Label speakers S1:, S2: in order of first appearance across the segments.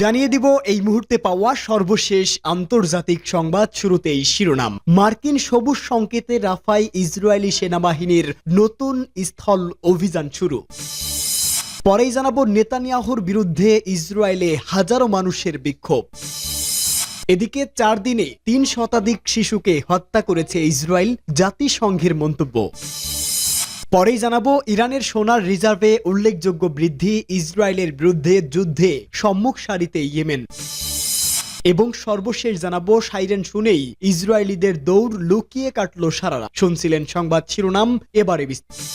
S1: জানিয়ে দিব এই মুহূর্তে পাওয়া সর্বশেষ আন্তর্জাতিক সংবাদ। শুরুতেই শিরোনাম। মার্কিন সবুজ সংকেতে রাফায় ইসরায়েলি সেনাবাহিনীর নতুন স্থল অভিযান শুরু। পরেই জানাবো নেতানিয়াহুর বিরুদ্ধে ইসরায়েলে হাজারো মানুষের বিক্ষোভ। এদিকে 4 দিনে 3 শতাধিক শিশুকে হত্যা করেছে ইসরায়েল, জাতিসংঘের মন্তব্য। পরেই জানাবো ইরানের সোনার রিজার্ভে উল্লেখযোগ্য বৃদ্ধি, ইসরায়েলের বিরুদ্ধে যুদ্ধে সম্মুখ সারিতে ইয়েমেন। এবং সর্বশেষ জানাবো সাইরেন শুনেই ইসরায়েলিদের দৌড়, লুকিয়ে কাটল সারা রাত। শুনছিলেন সংবাদ শিরোনাম, এবারে বিস্তারিত।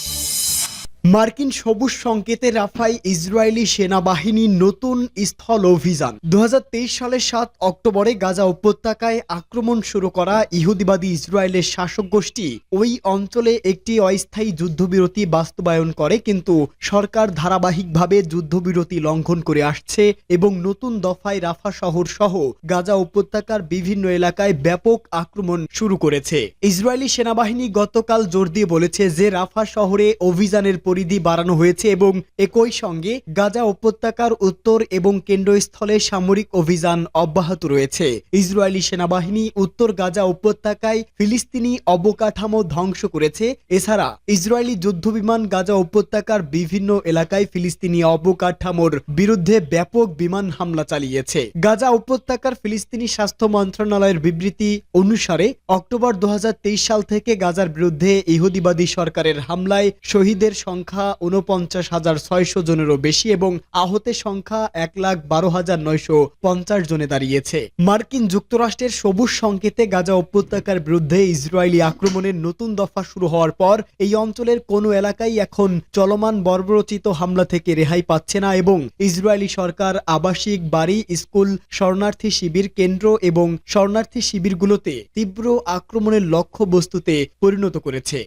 S1: মার্কিন সবুজ সংকেতে রাফায় ইসরায়েলি সেনাবাহিনীর নতুন স্থল অভিযান। 2023 সালের 7 অক্টোবরে গাজা উপত্যকায় আক্রমণ শুরু করা ইহুদিবাদী ইসরায়েলের শাসক গোষ্ঠী ওই অঞ্চলে একটি অস্থায়ী যুদ্ধবিরতি বাস্তবায়ন করে, কিন্তু সরকার ধারাবাহিকভাবে যুদ্ধবিরতি লঙ্ঘন করে আসছে এবং নতুন দফায় রাফা শহর সহ গাজা উপত্যকার বিভিন্ন এলাকায় ব্যাপক আক্রমণ শুরু করেছে। ইসরায়েলি সেনাবাহিনী গতকাল জোর দিয়ে বলেছে যে রাফা শহরে অভিযানের পরিধি বাড়ানো হয়েছে এবং একই সঙ্গে গাজা উপত্যকার উত্তর এবং কেন্দ্রস্থলে সামরিক অভিযান অব্যাহত রয়েছে। ইসরায়েলি সেনাবাহিনী উত্তর গাজা উপত্যকায় ফিলিস্তিনি অবকাঠামো ধ্বংস করেছে। এছাড়া ইসরায়েলি যুদ্ধবিমান গাজা উপত্যকার বিভিন্ন এলাকায় ফিলিস্তিনি অবকাঠামোর বিরুদ্ধে ব্যাপক বিমান হামলা চালিয়েছে। গাজা উপত্যকার ফিলিস্তিনি স্বাস্থ্য মন্ত্রণালয়ের বিবৃতি অনুসারে অক্টোবর 2023 সাল থেকে গাজার বিরুদ্ধে ইহুদিবাদী সরকারের হামলায় শহীদের সংখ্যা 49,600 জনেরও বেশি এবং আহতের সংখ্যা 1,12,950 জনে দাঁড়িয়েছে। মার্কিন যুক্তরাষ্ট্রের সবুজ সংকেতে গাজা উপত্যকার বিরুদ্ধে ইসরায়েলি আক্রমণের নতুন দফা শুরু হওয়ার পর এই অঞ্চলের কোনো এলাকায় এখন চলমান বর্বরচিত হামলা থেকে রেহাই পাচ্ছে না এবং ইসরায়েলি সরকার আবাসিক বাড়ি, স্কুল, শরণার্থী শিবির কেন্দ্র এবং শরণার্থী শিবিরগুলোতে তীব্র আক্রমণের লক্ষ্যবস্তুতে পরিণত করেছে।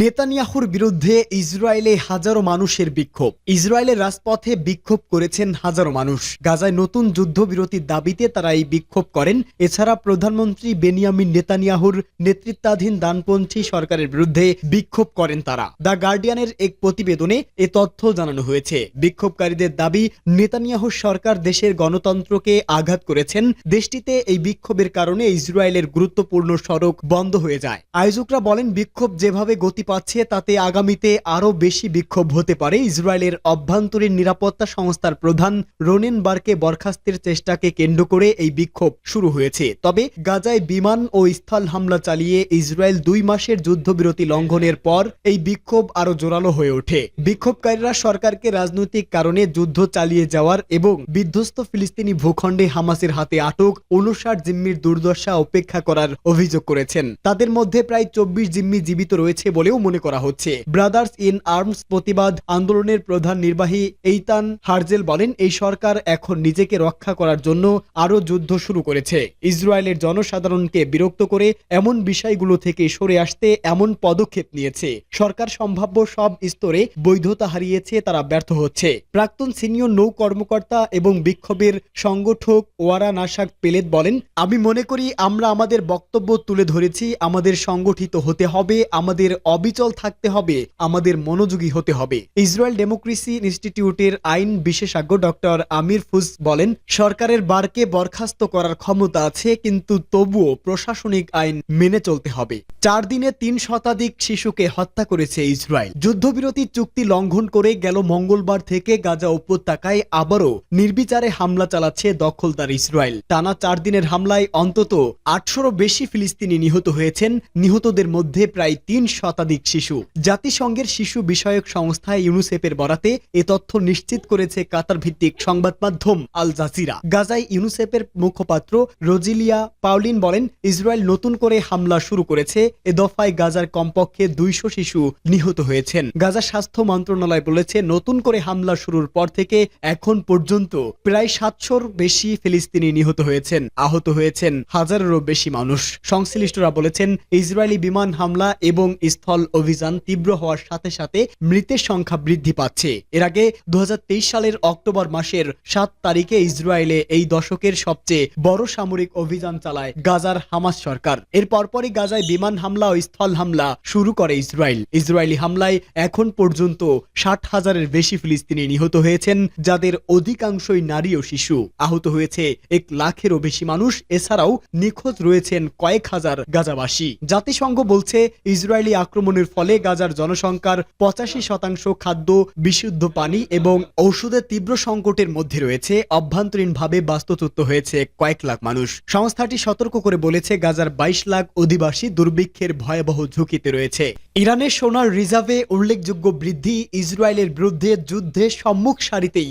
S1: নেতানিয়াহুর বিরুদ্ধে ইসরায়েলে হাজারো মানুষের বিক্ষোভ। ইসরায়েলের রাজপথে বিক্ষোভ করেছেন হাজারো মানুষ। গাজায় নতুন যুদ্ধবিরতির দাবিতে তারা এই বিক্ষোভ করেন। এছাড়া প্রধানমন্ত্রী বেনিয়ামিন নেতানিয়াহুর নেতৃত্বাধীন ডানপন্থী সরকারের বিরুদ্ধে বিক্ষোভ করেন তারা। দ্য গার্ডিয়ানের এক প্রতিবেদনে এ তথ্য জানানো হয়েছে। বিক্ষোভকারীদের দাবি, নেতানিয়াহুর সরকার দেশের গণতন্ত্রকে আঘাত করেছেন। দেশটিতে এই বিক্ষোভের কারণে ইসরায়েলের গুরুত্বপূর্ণ সড়ক বন্ধ হয়ে যায়। আয়োজকরা বলেন, বিক্ষোভ যেভাবে পাচ্ছে তাতে আগামীতে আরো বেশি বিক্ষোভ হতে পারে। ইসরায়েলের অভ্যন্তরীণ নিরাপত্তা সংস্থার প্রধান রোনেন বারকে বরখাস্তের চেষ্টাকে কেন্দ্র করে এই বিক্ষোভ শুরু হয়েছে। তবে গাজায় বিমান ও স্থল হামলা চালিয়ে ইসরায়েল 2 মাসের যুদ্ধবিরতি লঙ্ঘনের পর এই বিক্ষোভ আরো জোরালো হয়ে ওঠে। বিক্ষোভকারীরা সরকারকে রাজনৈতিক কারণে যুদ্ধ চালিয়ে যাওয়ার এবং বিধ্বস্ত ফিলিস্তিনি ভূখণ্ডে হামাসের হাতে আটক 59 জিম্মির দুর্দশা উপেক্ষা করার অভিযোগ করেছেন। তাদের মধ্যে প্রায় 24 জিম্মি জীবিত রয়েছে বলেও মনে করা হচ্ছে। ব্রাদার্স ইন আর্মস প্রতিবাদ আন্দোলনের প্রধান নির্বাহী এইতান হার্জেল বলেন, এই সরকার এখন নিজেকে রক্ষা করার জন্য আরো যুদ্ধ শুরু করেছে। ইসরায়েলের জনসাধারণকে বিরক্ত করে এমন বিষয়গুলো থেকে সরে আসতে এমন পদক্ষেপ নিয়েছে। সরকার সম্ভাব্য সব স্তরে বৈধতা হারিয়েছে, তারা ব্যর্থ হচ্ছে। প্রাক্তন সিনিয়র নৌ কর্মকর্তা এবং বিক্ষোভের সংগঠক ওয়ারা নাসাক পেলেত বলেন, আমি মনে করি আমরা আমাদের বক্তব্য তুলে ধরেছি। আমাদের সংগঠিত হতে হবে, আমাদের অবিচল থাকতে হবে, আমাদের মনোযোগী হতে হবে। ইসরায়েল ডেমোক্রেসি ইনস্টিটিউটের আইন বিশেষজ্ঞ ডক্টর আমির ফুজ বলেন, সরকারের বারকে বরখাস্ত করার ক্ষমতা আছে, কিন্তু তবুও প্রশাসনিক আইন মেনে চলতে হবে। 4 দিনে 3 শতাধিক শিশুকে হত্যা করেছে ইসরায়েল। যুদ্ধবিরতি চুক্তি লঙ্ঘন করে গেল মঙ্গলবার থেকে গাজা উপত্যকায় আবারও নির্বিচারে হামলা চালাচ্ছে দখলদার ইসরায়েল। টানা 4 দিনের হামলায় অন্তত 800-ও বেশি ফিলিস্তিনি নিহত হয়েছেন। নিহতদের মধ্যে প্রায় 3 শতাধিক শিশু। জাতিসংঘের শিশু বিষয়ক সংস্থা ইউনিসেফের বরাতে এ তথ্য নিশ্চিত করেছে কাতার ভিত্তিক সংবাদ মাধ্যম আল জাজিরা। গাজায় ইউনিসেফের মুখপাত্র রোজিলিয়া পাউলিন বলেন, ইসরায়েল নতুন করে হামলা শুরু করেছে। এ দফায় গাজার কমপক্ষে 200 শিশু নিহত হয়েছেন। গাজা স্বাস্থ্য মন্ত্রণালয় বলেছে, নতুন করে হামলা শুরুর পর থেকে এখন পর্যন্ত প্রায় 700-র বেশি ফিলিস্তিনি নিহত হয়েছেন। আহত হয়েছেন হাজারেরও বেশি মানুষ। সংশ্লিষ্টরা বলেছেন, ইসরায়েলি বিমান হামলা এবং স্থল স্থল অভিযান তীব্র হওয়ার সাথে সাথে মৃতের সংখ্যা বৃদ্ধি পাচ্ছে। এর আগে 2023 সালের অক্টোবর মাসের 7 তারিখে ইসরায়েলে এই দশকের সবচেয়ে বড় সামরিক অভিযান চালায় গাজার হামাস সরকার। এর পরপরই গাজায় বিমান হামলা ও স্থল হামলা শুরু করে ইসরায়েল। ইসরায়েলি হামলায় এখন পর্যন্ত 60,000-এর বেশি ফিলিস্তিনি নিহত হয়েছেন, যাদের অধিকাংশই নারী ও শিশু। আহত হয়েছে 1 লাখেরও বেশি মানুষ। এছাড়াও নিখোঁজ রয়েছেন কয়েক হাজার গাজাবাসী। জাতিসংঘ বলছে ইসরায়েলি আক্রমণের ফলে গাজার জনসংখ্যার 85% খাদ্য, বিশুদ্ধ পানি এবং ঔষধের তীব্র সংকটের মধ্যে রয়েছে। অভ্যন্তরীণভাবে বাস্তুচ্যুত হয়েছে কয়েক লাখ মানুষ। সংস্থাটি সতর্ক করে বলেছে গাজার 22 লাখ অধিবাসী দুর্ভিক্ষের ভয়াবহ ঝুঁকিতে রয়েছে। ইরানের সোনার রিজার্ভে উল্লেখযোগ্য বৃদ্ধি। ইসরায়েলের বিরুদ্ধে যুদ্ধে সম্মুখ সারিতে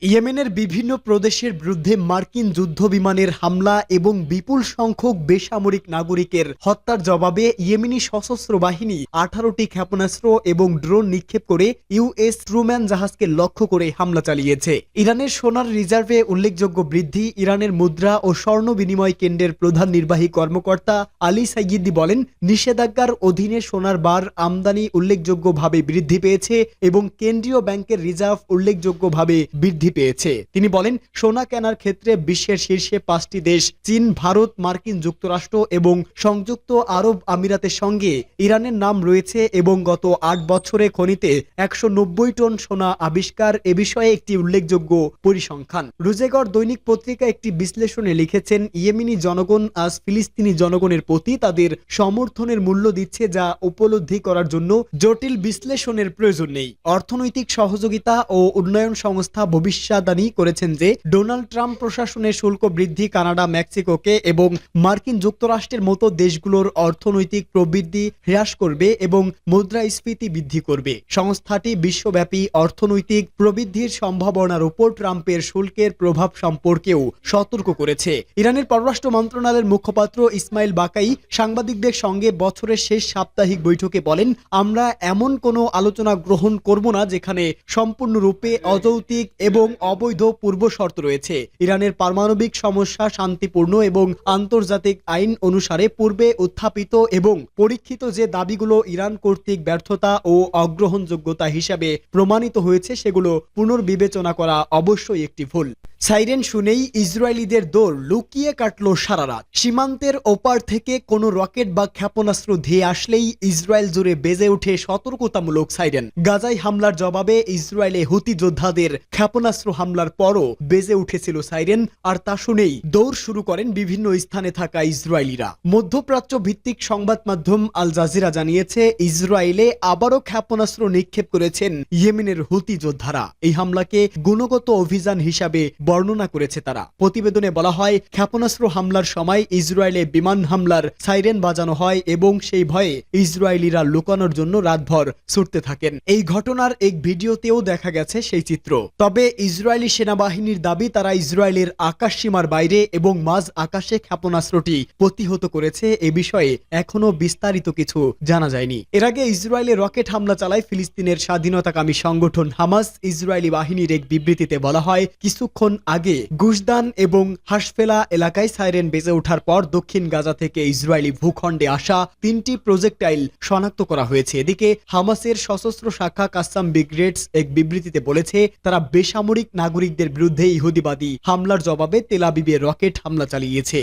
S1: ইয়েমেনের বিভিন্ন প্রদেশের বিরুদ্ধে মার্কিন যুদ্ধ বিমানের হামলা এবং বিপুল সংখ্যক বেসামরিক নাগরিকের হত্যার জবাবে ইয়েমেনি সশস্ত্র বাহিনী 18টি ক্ষেপণাস্ত্র এবং ড্রোন নিক্ষেপ করে ইউএস ট্রুম্যান জাহাজকে লক্ষ্য করে হামলা চালিয়েছে। ইরানের সোনার রিজার্ভে উল্লেখযোগ্য বৃদ্ধি। ইরানের মুদ্রা ও স্বর্ণ বিনিময় কেন্দ্রের প্রধান নির্বাহী কর্মকর্তা আলী সাইয়িদি বলেন, নিষেধাজ্ঞার অধীনে সোনার বার আমদানি উল্লেখযোগ্যভাবে বৃদ্ধি পেয়েছে এবং কেন্দ্রীয় ব্যাংকের রিজার্ভ উল্লেখযোগ্যভাবে বৃদ্ধি পেয়েছে। তিনি বলেন, সোনা কেনার ক্ষেত্রে বিশ্বের শীর্ষে 5টি দেশ চীন, ভারত, মার্কিন যুক্তরাষ্ট্র এবং সংযুক্ত আরব আমিরাতের সঙ্গে ইরানের নাম রয়েছে এবং গত 8 বছরে খনিতে 190 টন সোনা আবিষ্কার এ বিষয়ে একটি উল্লেখযোগ্য পরিসংখ্যান। রুজেগর দৈনিক পত্রিকা একটি বিশ্লেষণে লিখেছেন, ইয়েমেনি জনগণ আজ ফিলিস্তিনি জনগণের প্রতি তাদের সমর্থনের মূল্য দিচ্ছে, যা উপলব্ধি করার জন্য জটিল বিশ্লেষণের প্রয়োজন নেই। অর্থনৈতিক সহযোগিতা ও উন্নয়ন সংস্থা ভবিষ্যদ্বাণী করেছেন যে ডোনাল্ড ট্রাম্প প্রশাসনের শুল্ক বৃদ্ধি কানাডা, মেক্সিকোকে এবং মার্কিন যুক্তরাষ্ট্রের মতো দেশগুলোর অর্থনৈতিক প্রবৃদ্ধি হ্রাস করবে এবং মুদ্রাস্ফীতি বৃদ্ধি করবে। সংস্থাটি বিশ্বব্যাপী অর্থনৈতিক প্রবৃদ্ধির সম্ভাবনার উপর ট্রাম্পের শুল্কের প্রভাব সম্পর্কেও সতর্ক করেছে। ইরানের পররাষ্ট্র মন্ত্রণালয়ের মুখপাত্র ইসমাইল বাকাই সাংবাদিকদের সঙ্গে বছরের শেষ সাপ্তাহিক বৈঠকে বলেন, আমরা এমন কোনো আলোচনা গ্রহণ করব না যেখানে সম্পূর্ণরূপে অযৌক্তিক এবং অবৈধ পূর্ব শর্ত রয়েছে। ইরানের পারমাণবিক সমস্যা শান্তিপূর্ণ এবং আন্তর্জাতিক আইন অনুসারে পূর্বে উত্থাপিত এবং পরীক্ষিত যে দাবিগুলো ইরান কর্তৃক ব্যর্থতা ও অগ্রহণযোগ্যতা হিসাবে প্রমাণিত হয়েছে সেগুলো পুনর্বিবেচনা করা অবশ্যই একটি ভুল। সাইরেন শুনেই ইসরায়েলিদের দৌড়, লুকিয়ে কাটলো সারা রাত। সীমান্তের ওপার থেকে কোনো রকেট বা ক্ষেপণাস্ত্র ধেয়ে আসলেই ইসরায়েল জুড়ে বেজে ওঠে সতর্কতামূলক সাইরেন। গাজায় হামলার জবাবে ইসরায়েলে হুতি যোদ্ধাদের ক্ষেপণাস্ত্র হামলার পরও বেজে উঠেছিল সাইরেন, আর তা শুনেই দৌড় শুরু করেন বিভিন্ন স্থানে থাকা ইসরায়েলিরা। মধ্যপ্রাচ্য ভিত্তিক সংবাদ মাধ্যম আল জাজিরা জানিয়েছে, ইসরায়েলে আবারও ক্ষেপণাস্ত্র নিক্ষেপ করেছেন ইয়েমেনের হুতি যোদ্ধারা। এই হামলাকে গুণগত অভিযান হিসাবে বর্ণনা করেছে তারা। প্রতিবেদনে বলা হয়, ক্ষেপণাস্ত্র হামলার সময় ইসরায়েলে বিমান হামলার সাইরেন বাজানো হয় এবং সেই ভয়ে ইসরায়েলিরা লুকানোর জন্য রাতভর ছুটতে থাকেন। এই ঘটনার এক ভিডিওতেও দেখা গেছে সেই চিত্র। তবে ইসরায়েলি সেনাবাহিনীর দাবি, তারা ইসরায়েলের আকাশ সীমার বাইরে এবং মাঝ আকাশে ক্ষেপণাস্ত্রটি প্রতিহত করেছে। এ বিষয়ে এখনো বিস্তারিত কিছু জানা যায়নি। এর আগে ইসরায়েলে রকেট হামলা চালায় ফিলিস্তিনের স্বাধীনতাকামী সংগঠন হামাস। ইসরায়েলি বাহিনীর এক বিবৃতিতে বলা হয়, কিছুক্ষণ আগে গুশদান এবং হাসফেলা এলাকায় সাইরেন বেজে ওঠার পর দক্ষিণ গাজা থেকে ইসরায়েলি ভূখণ্ডে আসা 3টি প্রজেক্টাইল শনাক্ত করা হয়েছে। এদিকে হামাসের সশস্ত্র শাখা কাসাম ব্রিগেডস এক বিবৃতিতে বলেছে, তারা বেসামরিক নাগরিকদের বিরুদ্ধে ইহুদিবাদী হামলার জবাবে তেল আবিবে রকেট হামলা চালিয়েছে।